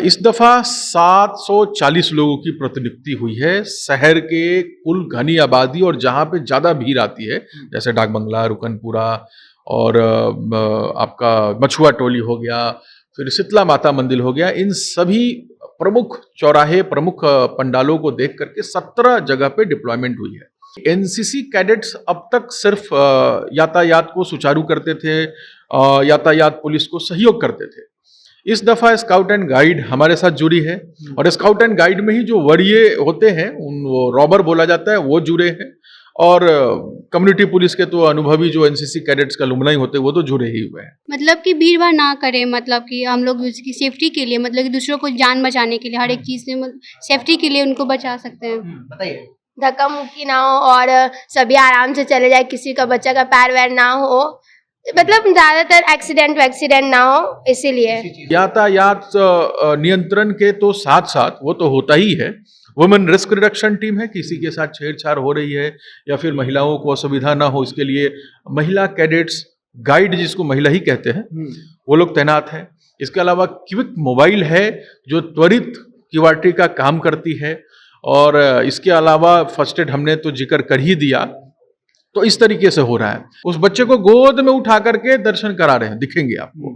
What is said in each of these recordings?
इस दफा 740 लोगों की प्रतिनियुक्ति हुई है। शहर के कुल घनी आबादी और जहां पे ज्यादा भीड़ आती है, जैसे डाक बंगला, रुकनपुरा और आपका मछुआ टोली हो गया, फिर शीतला माता मंदिर हो गया, इन सभी प्रमुख चौराहे, प्रमुख पंडालों को देख करके 17 जगह पे डिप्लॉयमेंट हुई है। एनसीसी कैडेट्स अब तक सिर्फ यातायात को सुचारू करते थे, यातायात पुलिस को सहयोग करते थे। इस दफा स्काउट एंड गाइड हमारे साथ जुड़ी है और स्काउट एंड गाइड में ही जो वरीय होते हैं, उन वो रॉबर बोला जाता है, वो जुड़े हैं। और कम्युनिटी पुलिस के तो अनुभवी जो एनसीसी कैडेट्स का लुमनाई होते हैं वो तो जुड़े ही हुए हैं। मतलब कि भीड़ भाड़ ना करें, मतलब कि हम लोग उसकी सेफ्टी के लिए, मतलब कि दूसरों को जान बचाने के लिए, हर एक चीज़ से सेफ्टी के लिए उनको बचा सकते हैं। बताइए। धक्का मुक्की ना हो और सभी आराम से चले जाए, किसी का बच्चा का पैर वैर ना हो, मतलब ज्यादातर एक्सीडेंट ना हो, इसीलिए। यातायात नियंत्रण के तो साथ साथ वो तो होता ही है, वुमेन रिस्क रिडक्शन टीम है, किसी के साथ छेड़छाड़ हो रही है या फिर महिलाओं को असुविधा ना हो, इसके लिए महिला कैडेट्स गाइड, जिसको महिला ही कहते हैं, वो लोग तैनात हैं। इसके अलावा क्विक मोबाइल है जो त्वरित क्यूआरटी का काम करती है, और इसके अलावा फर्स्ट एड हमने तो जिक्र कर ही दिया। तो इस तरीके से हो रहा है। उस बच्चे को गोद में उठा करके दर्शन करा रहे हैं, दिखेंगे आपको।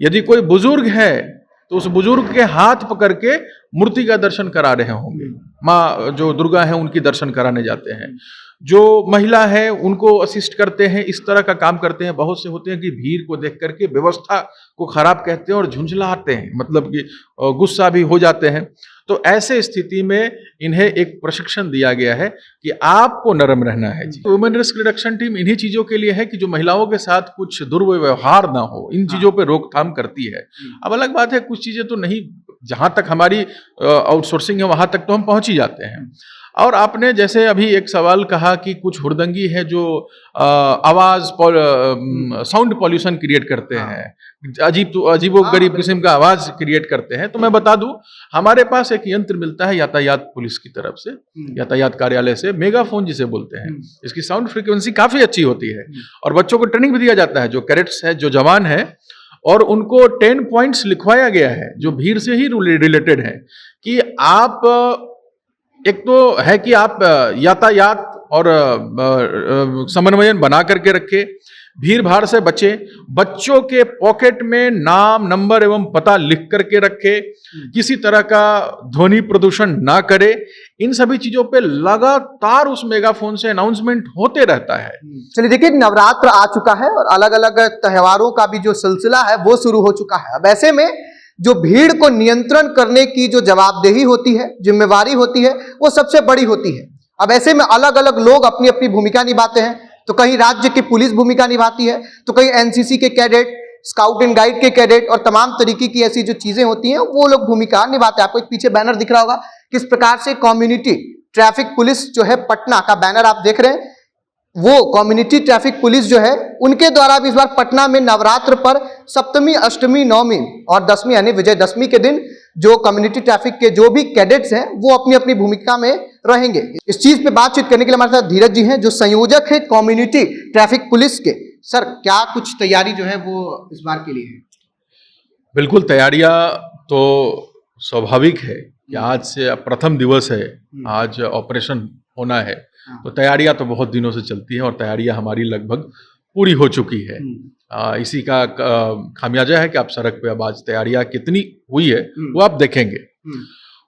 यदि कोई बुजुर्ग है तो उस बुजुर्ग के हाथ पकड़ के मूर्ति का दर्शन करा रहे होंगे। माँ जो दुर्गा है उनकी दर्शन कराने जाते हैं। जो महिला है उनको असिस्ट करते हैं, इस तरह का काम करते हैं। बहुत से होते हैं कि भीड़ को देख करके व्यवस्था को खराब कहते हैं और झुंझलाते हैं, मतलब कि गुस्सा भी हो जाते हैं। तो ऐसे स्थिति में इन्हें एक प्रशिक्षण दिया गया है कि आपको नरम रहना है जी। वुमेन रिस्क रिडक्शन टीम इन्हीं चीजों के लिए है कि जो महिलाओं के साथ कुछ दुर्व्यवहार ना हो, इन चीजों पे रोकथाम करती है। अब अलग बात है, कुछ चीजें तो नहीं, जहां तक हमारी आउटसोर्सिंग है वहां तक तो हम पहुंच ही जाते हैं। और आपने जैसे अभी एक सवाल कहा कि कुछ हुड़दंगी है जो आवाज साउंड पॉल्यूशन क्रिएट करते हैं, अजीबो गरीब किस्म का आवाज क्रिएट करते हैं। तो मैं बता दूं, हमारे पास एक यंत्र मिलता है यातायात पुलिस की तरफ से, यातायात कार्यालय से, मेगाफोन जिसे बोलते हैं। इसकी साउंड फ्रीक्वेंसी काफी अच्छी होती है और बच्चों को ट्रेनिंग भी दिया जाता है, जो कैडेट्स है, जो जवान है, और उनको 10 पॉइंट्स लिखवाया गया है जो भीड़ से ही रिलेटेड है। कि आप एक तो है कि आप यातायात और समन्वयन बना करके रखे, भीड़ भाड़ से बचे, बच्चों के पॉकेट में नाम, नंबर एवं पता लिख करके रखे, किसी तरह का ध्वनि प्रदूषण ना करे। इन सभी चीजों पे लगातार उस मेगाफोन से अनाउंसमेंट होते रहता है। चलिए देखिए, नवरात्र आ चुका है और अलग अलग त्योहारों का भी जो सिलसिला है वो शुरू हो चुका है। अब ऐसे में जो भीड़ को नियंत्रण करने की जो जवाबदेही होती है, जिम्मेवारी होती है, वो सबसे बड़ी होती है। अब ऐसे में अलग अलग लोग अपनी अपनी भूमिका निभाते हैं। तो कहीं राज्य की पुलिस भूमिका निभाती है, तो कहीं एनसीसी के कैडेट, स्काउट एंड गाइड के कैडेट और तमाम तरीके की ऐसी जो चीजें होती हैं वो लोग भूमिका निभाते हैं। आपको एक पीछे बैनर दिख रहा होगा, किस प्रकार से कम्युनिटी ट्रैफिक पुलिस जो है पटना का बैनर आप देख रहे हैं, वो कम्युनिटी ट्रैफिक पुलिस जो है उनके द्वारा भी इस बार पटना में नवरात्र पर सप्तमी, अष्टमी, नवमी और दशमी यानी विजयदशमी के दिन जो कम्युनिटी ट्रैफिक के जो भी कैडेट्स हैं वो अपनी अपनी भूमिका में रहेंगे। इस चीज पे बातचीत करने के लिए हमारे साथ धीरज जी हैं, जो संयोजक है कम्युनिटी ट्रैफिक पुलिस के। सर, क्या कुछ तैयारी जो है वो इस बार के लिए है? बिल्कुल, तैयारियां तो स्वाभाविक है कि आज से प्रथम दिवस है, आज ऑपरेशन होना है, तो तैयारियां तो बहुत दिनों से चलती हैं और तैयारियां हमारी लगभग पूरी हो चुकी है। इसी का खामियाजा है कि आप सड़क पे अब आज तैयारियां कितनी हुई है वो आप देखेंगे।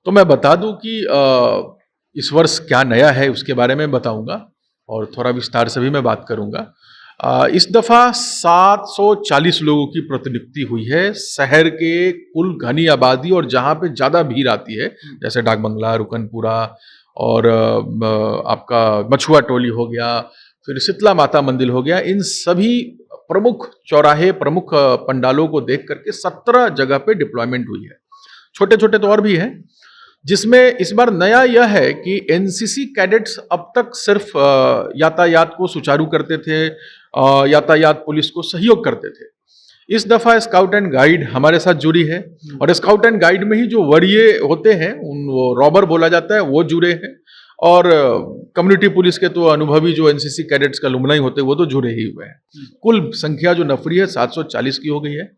तो मैं बता दूं कि इस वर्ष क्या नया है उसके बारे में बताऊंगा और थोड़ा विस्तार से भी मैं बात करूंगा। इस दफा 740 लोगों की प्रतिनियुक्ति हुई है। शहर के कुल घनी आबादी और जहां पे ज्यादा भीड़ आती है, जैसे डाक बंगला, रुकनपुरा और आपका मछुआ टोली हो गया, फिर शीतला माता मंदिर हो गया, इन सभी प्रमुख चौराहे, प्रमुख पंडालों को देख करके 17 जगह पे डिप्लॉयमेंट हुई है। छोटे छोटे तो और भी हैं, जिसमें इस बार नया यह है कि एनसीसी कैडेट्स अब तक सिर्फ यातायात को सुचारू करते थे, यातायात पुलिस को सहयोग करते थे। इस दफा स्काउट एंड गाइड हमारे साथ जुड़ी है और स्काउट एंड गाइड में ही जो वरीय होते हैं, उन वो रॉबर बोला जाता है, वो जुड़े हैं। और कम्युनिटी पुलिस के तो अनुभवी जो एनसीसी कैडेट्स का लुमनाई होते हैं वो तो जुड़े ही हुए हैं। कुल संख्या जो नफरी है 740 की हो गई है।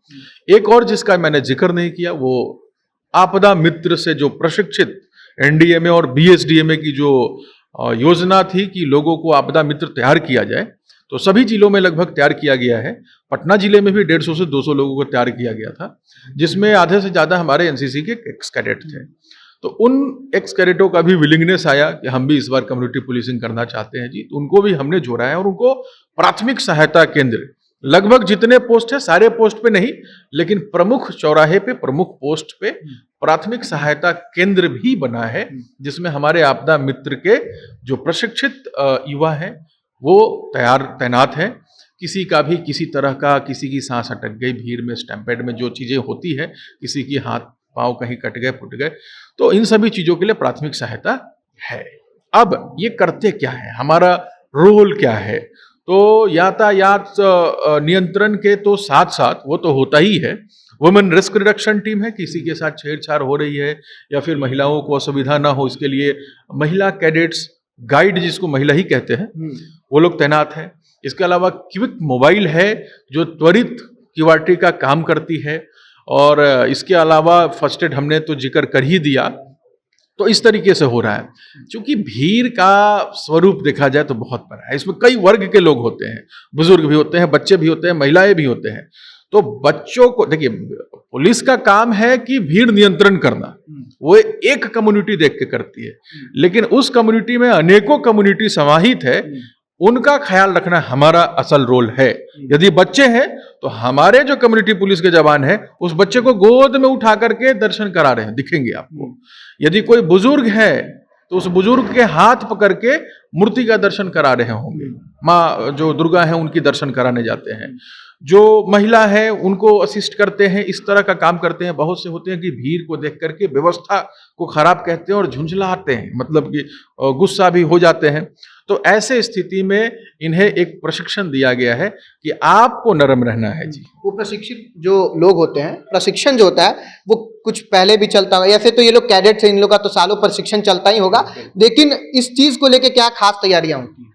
एक और जिसका मैंने जिक्र नहीं किया वो आपदा मित्र से जो प्रशिक्षित एनडीएमए और बीएसडीएमए की जो योजना थी कि लोगों को आपदा मित्र तैयार किया जाए, तो सभी जिलों में लगभग तैयार किया गया है। पटना जिले में भी 150 से 200 लोगों को तैयार किया गया था, जिसमें आधे से ज़्यादा हमारे एनसीसी के एक्स कैडेट थे। तो उन एक्स कैडेटों का भी विलिंगनेस आया कि हम भी इस बार कम्युनिटी पुलिसिंग करना चाहते हैं जी, तो उनको भी हमने जोड़ा है और उनको प्राथमिक सहायता केंद्र लगभग जितने पोस्ट है, सारे पोस्ट पे नहीं, लेकिन प्रमुख चौराहे पे, प्रमुख पोस्ट पे प्राथमिक सहायता केंद्र भी बना है, जिसमें हमारे आपदा मित्र के जो प्रशिक्षित युवा हैं वो तैनात हैं। किसी का भी किसी तरह का, किसी की सांस अटक गई भीड़ में, स्टैम्पेड में जो चीज़ें होती है, किसी की हाथ पाँव कहीं कट गए, फुट गए, तो इन सभी चीज़ों के लिए प्राथमिक सहायता है। अब ये करते क्या है, हमारा रोल क्या है? तो यातायात नियंत्रण के तो साथ साथ वो तो होता ही है, वुमेन रिस्क रिडक्शन टीम है, किसी के साथ छेड़छाड़ हो रही है या फिर महिलाओं को असुविधा ना हो, इसके लिए महिला कैडेट्स, गाइड जिसको महिला ही कहते हैं, वो लोग तैनात हैं। इसके अलावा क्विक मोबाइल है जो त्वरित क्यूआरटी का काम करती है, और इसके अलावा फर्स्ट एड हमने तो जिक्र कर ही दिया। तो इस तरीके से हो रहा है। क्योंकि भीड़ का स्वरूप देखा जाए तो बहुत बड़ा है, इसमें कई वर्ग के लोग होते हैं, बुजुर्ग भी होते हैं, बच्चे भी होते हैं, महिलाएं भी होते हैं। तो बच्चों को देखिए, पुलिस का काम है कि भीड़ नियंत्रण करना, वो एक कम्युनिटी देख के करती है, लेकिन उस कम्युनिटी में अनेकों कम्युनिटी समाहित है, उनका ख्याल रखना हमारा असल रोल है। यदि बच्चे हैं तो हमारे जो कम्युनिटी पुलिस के जवान हैं उस बच्चे को गोद में उठा करके दर्शन करा रहे हैं, दिखेंगे आपको। यदि कोई बुजुर्ग है तो उस बुजुर्ग के हाथ पकड़ के मूर्ति का दर्शन करा रहे होंगे, माँ जो दुर्गा है उनकी दर्शन कराने जाते हैं। जो महिला है उनको असिस्ट करते हैं, इस तरह का काम करते हैं। बहुत से होते हैं कि भीड़ को देख करके व्यवस्था को खराब कहते हैं और झुंझलाते हैं, मतलब कि गुस्सा भी हो जाते हैं। तो ऐसे स्थिति में इन्हें एक प्रशिक्षण दिया गया है कि आपको नरम रहना है जी। वो प्रशिक्षित जो लोग होते हैं, प्रशिक्षण जो होता है वो कुछ पहले भी चलता है, ऐसे तो ये लोग कैडेट्स हैं, इन लोग का तो सालों प्रशिक्षण चलता ही होगा, लेकिन इस चीज को लेके क्या खास तैयारियां होती हैं?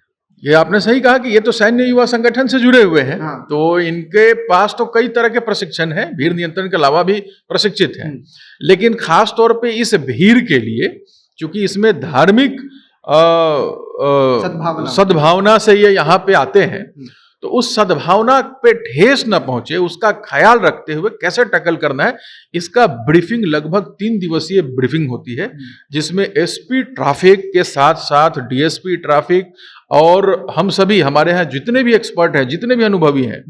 ये आपने सही कहा कि ये तो सैन्य युवा संगठन से जुड़े हुए हैं। हाँ। तो इनके पास तो कई तरह के प्रशिक्षण हैं, भीड़ नियंत्रण के अलावा भी प्रशिक्षित हैं, लेकिन खास तौर पे इस भीड़ के लिए, क्योंकि इसमें धार्मिक सद्भावना से ये यहाँ पे आते हैं, तो उस सद्भावना पे ठेस न पहुंचे उसका ख्याल रखते हुए कैसे टैकल करना है, इसका ब्रीफिंग लगभग 3 दिवसीय ब्रीफिंग होती है, जिसमें एसपी ट्रैफिक के साथ साथ डीएसपी ट्रैफिक और हम सभी, हमारे यहाँ जितने भी एक्सपर्ट हैं, जितने भी अनुभवी हैं,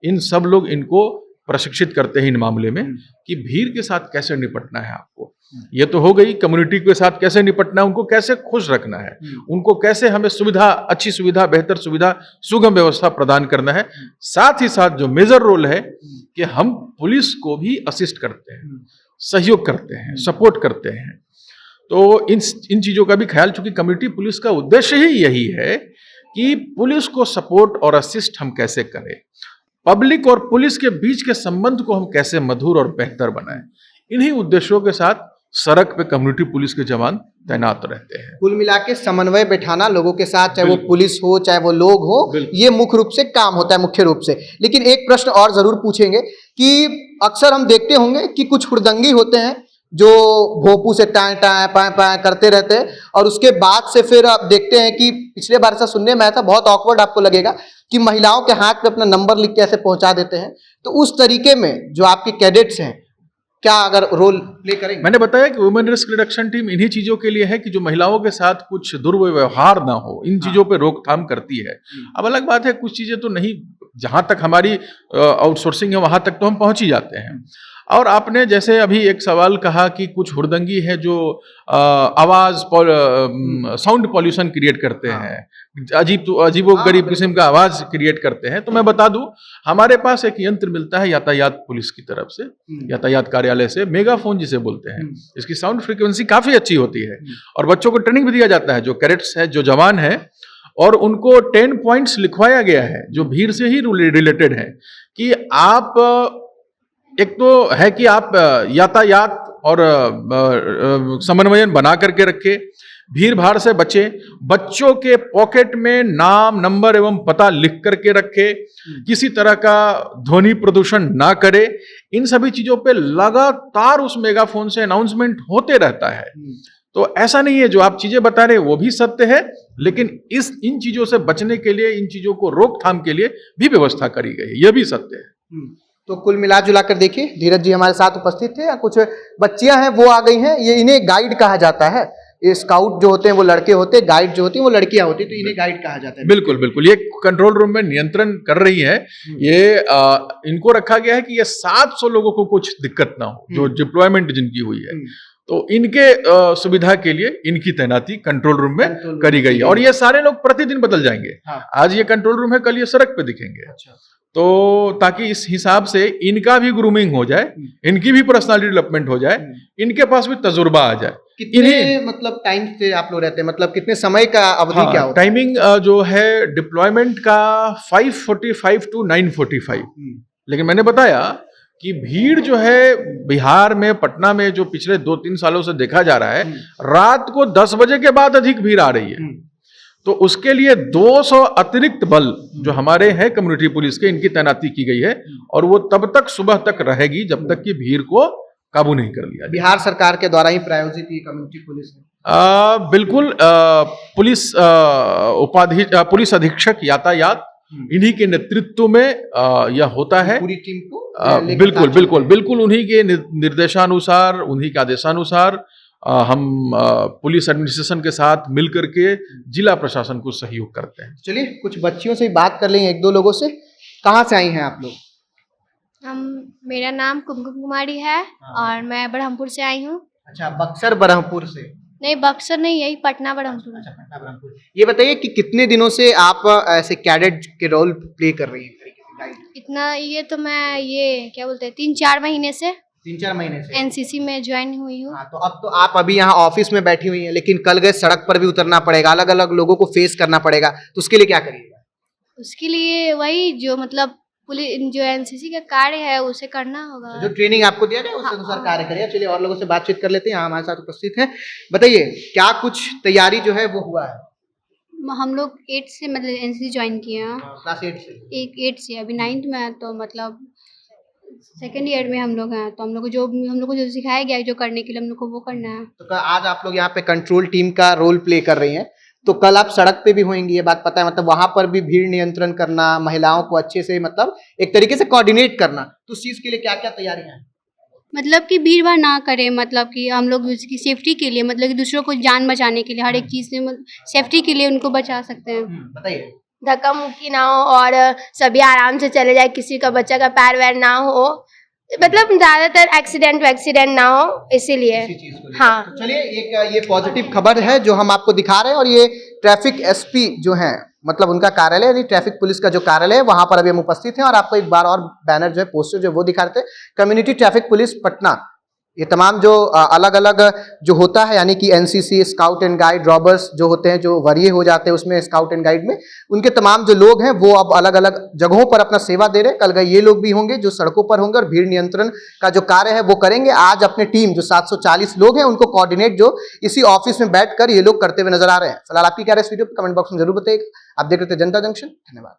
इन सब लोग इनको प्रशिक्षित करते हैं इन मामले में कि भीड़ के साथ कैसे निपटना है आपको। ये तो हो गई, कम्युनिटी के साथ कैसे निपटना है, उनको कैसे खुश रखना है, उनको कैसे हमें सुविधा, अच्छी सुविधा, बेहतर सुविधा, सुगम व्यवस्था प्रदान करना है। साथ ही साथ जो मेजर रोल है कि हम पुलिस को भी असिस्ट करते हैं, सहयोग करते हैं, सपोर्ट करते हैं। तो इन चीजों का भी ख्याल, चूंकि कम्युनिटी पुलिस का उद्देश्य ही यही है कि पुलिस को सपोर्ट और असिस्ट हम कैसे करें, पब्लिक और पुलिस के बीच के संबंध को हम कैसे मधुर और बेहतर बनाएं। इन्हीं उद्देश्यों के साथ सड़क पे कम्युनिटी पुलिस के जवान तैनात रहते हैं। कुल मिला के समन्वय बैठाना लोगों के साथ, चाहे वो पुलिस हो चाहे वो लोग हो, ये मुख्य रूप से काम होता है, मुख्य रूप से। लेकिन एक प्रश्न और जरूर पूछेंगे कि अक्सर हम देखते होंगे कि कुछ हुड़दंगी होते हैं जो भोंपू से टाँ टाँ पाँ पाँ करते रहते हैं, और उसके बाद से फिर आप देखते हैं कि पिछले बार ऐसा सुनने में आया था, बहुत ऑकवर्ड आपको लगेगा, कि महिलाओं के हाथ पे अपना नंबर लिख के ऐसे पहुंचा देते हैं। तो उस तरीके में जो आपके कैडेट्स हैं, क्या अगर रोल प्ले करेंगे? मैंने बताया कि वुमेन रिस्क रिडक्शन टीम इन्हीं चीजों के लिए है कि जो महिलाओं के साथ कुछ दुर्व्यवहार ना हो, इन चीजों पे रोकथाम करती है। अब अलग बात है, कुछ चीजें तो नहीं, जहां तक हमारी आउटसोर्सिंग है वहां तक तो हम पहुंच ही जाते हैं। और आपने जैसे अभी एक सवाल कहा कि कुछ हुड़दंगी है जो आवाज साउंड पॉल्यूशन क्रिएट करते हैं, अजीबो गरीब किस्म का आवाज क्रिएट करते हैं। तो मैं बता दूं, हमारे पास एक यंत्र मिलता है यातायात पुलिस की तरफ से, यातायात कार्यालय से, मेगाफोन जिसे बोलते हैं। इसकी साउंड फ्रीक्वेंसी काफी अच्छी होती है और बच्चों को ट्रेनिंग भी दिया जाता है, जो कैडेट्स है, जो जवान है, और उनको 10 पॉइंट्स लिखवाया गया है जो भीड़ से ही रिलेटेड है। कि आप, एक तो है कि आप यातायात और समन्वयन बना करके रखें, भीड़ भाड़ से बचे, बच्चों के पॉकेट में नाम, नंबर एवं पता लिख करके रखे, किसी तरह का ध्वनि प्रदूषण ना करे। इन सभी चीजों पे लगातार उस मेगाफोन से अनाउंसमेंट होते रहता है। तो ऐसा नहीं है जो आप चीजें बता रहे हैं वो भी सत्य है, लेकिन इन चीजों से बचने के लिए, इन चीजों को रोकथाम के लिए भी व्यवस्था करी गई है, यह भी सत्य है। तो कुल मिला जुला कर देखिए, धीरज जी हमारे साथ उपस्थित थे, या कुछ बच्चियां हैं वो आ गई हैं, ये इन्हें गाइड कहा जाता है। ये स्काउट जो होते हैं वो लड़के होते हैं, गाइड जो होती हैं वो लड़कियां होती हैं, तो इन्हें गाइड कहा जाता है। बिल्कुल बिल्कुल, ये कंट्रोल रूम में नियंत्रण कर रही है। ये इनको रखा गया है कि ये 700 लोगों को कुछ दिक्कत ना हो, जो डिप्लॉयमेंट जिनकी हुई है, तो इनके सुविधा के लिए इनकी तैनाती कंट्रोल रूम में करी गई है। और ये सारे लोग प्रतिदिन बदल जाएंगे। आज ये कंट्रोल रूम है, कल ये सड़क पे दिखेंगे। तो ताकि इस हिसाब से इनका भी ग्रूमिंग हो जाए, इनकी भी पर्सनालिटी डेवलपमेंट हो जाए, इनके पास भी तजुर्बा आ जाए। कितने मतलब टाइम से आप लोग रहते हैं, मतलब कितने समय का अवधि क्या होता है? टाइमिंग जो है डिप्लॉयमेंट का 5:45 to 9:45। लेकिन मैंने बताया कि भीड़ जो है बिहार में, पटना में, जो पिछले 2-3 सालों से देखा जा रहा है, रात को 10 बजे के बाद अधिक भीड़ आ रही है। तो उसके लिए 200 अतिरिक्त बल जो हमारे हैं कम्युनिटी पुलिस के, इनकी तैनाती की गई है, और वो तब तक सुबह तक रहेगी जब तक कि भीड़ को काबू नहीं कर लिया। बिहार सरकार के द्वारा ही प्रायोजित ये कम्युनिटी पुलिस है? बिल्कुल। पुलिस अधीक्षक यातायात, इन्हीं के नेतृत्व में यह होता है। पूरी टीम को बिल्कुल बिल्कुल बिल्कुल उन्हीं के निर्देशानुसार, उन्हीं के आदेशानुसार हम पुलिस एडमिनिस्ट्रेशन के साथ मिलकर के जिला प्रशासन को सहयोग करते हैं। चलिए कुछ बच्चियों से बात कर लेंगे, 1-2 लोगों से। कहाँ से आई हैं आप लोग? मेरा नाम कुमकुम कुमारी है और मैं ब्रह्मपुर से आई हूँ। अच्छा, बक्सर ब्रह्मपुर से? नहीं, बक्सर नहीं, यही पटना ब्रह्मपुर। अच्छा, पटना ब्रह्मपुर। ये बताइए कि कितने दिनों से आप ऐसे कैडेट के रोल प्ले कर रही हैं? इतना ये तो मैं ये क्या बोलते हैं 3-4 महीने से 3-4 महीने से एनसीसी में ज्वाइन हुई हूँ। हाँ, तो अब तो आप अभी यहाँ ऑफिस में बैठी हुई हैं, लेकिन कल गए सड़क पर भी उतरना पड़ेगा, अलग अलग लोगों को फेस करना पड़ेगा, तो उसके लिए क्या करिएगा? उसके लिए वही जो मतलब पुलिस जो एनसीसी का कार्य है उसे करना होगा। जो ट्रेनिंग आपको दिया गया उसके अनुसार कार्य करिए। चलिए और लोगों से बातचीत कर लेते हैं, यहाँ हमारे साथ उपस्थित हैं। बताइए क्या कुछ तैयारी जो है वो हुआ है? हम लोग 8 से मतलब एनसीसी ज्वाइन किए हैं। क्लास 8 से? 8 से, अभी 9th में है, तो मतलब 2nd ईयर में हम लोग हैं। तो हम लोग को जो सिखाया गया है, जो करने के लिए हम लोग को वो करना है। तो आज आप लोग यहाँ पे कंट्रोल टीम का रोल प्ले कर रही हैं, तो कल आप सड़क पे भी होंगी, ये बात पता है, मतलब वहां पर भी भीड़ नियंत्रण करना, महिलाओं को अच्छे से मतलब एक तरीके से कोऑर्डिनेट करना, तो उस चीज के लिए क्या क्या तैयारियां हैं? मतलब कि भीड़ भाड़ ना करें, मतलब कि हम लोग उसकी सेफ्टी के लिए, मतलब कि दूसरों को जान बचाने के लिए, हर एक चीज़ से सेफ्टी के लिए उनको बचा सकते हैं। बताइए। धक्का मुक्की ना हो और सभी आराम से चले जाए, किसी का बच्चा का पैर वैर ना हो, मतलब ज्यादातर एक्सीडेंट ना हो, इसीलिए। हाँ, तो चलिए एक ये पॉजिटिव खबर है जो हम आपको दिखा रहे हैं, और ये ट्रैफिक एसपी जो हैं, मतलब उनका कार्यालय, यानी ट्रैफिक पुलिस का जो कार्यालय है, वहां पर अभी हम उपस्थित हैं। और आपको एक बार और बैनर जो है, पोस्टर जो है वो दिखा रहे थे, कम्युनिटी ट्रैफिक पुलिस पटना। ये तमाम जो अलग अलग जो होता है, यानी कि NCC, scout and guide, robbers जो होते हैं, जो वरीय हो जाते हैं उसमें स्काउट एंड गाइड में, उनके तमाम जो लोग हैं वो अब अलग अलग जगहों पर अपना सेवा दे रहे हैं। कल गए ये लोग भी होंगे जो सड़कों पर होंगे और भीड़ नियंत्रण का जो कार्य है वो करेंगे। आज अपने टीम जो 740 लोग हैं उनको कोऑर्डिनेट जो इसी ऑफिस में बैठकर ये लोग करते हुए नजर आ रहे हैं। फिलहाल आपकी क्या राय इस वीडियो पर कमेंट बॉक्स में जरूर बताइएगा। आप देख रहे थे जनता जंक्शन। धन्यवाद।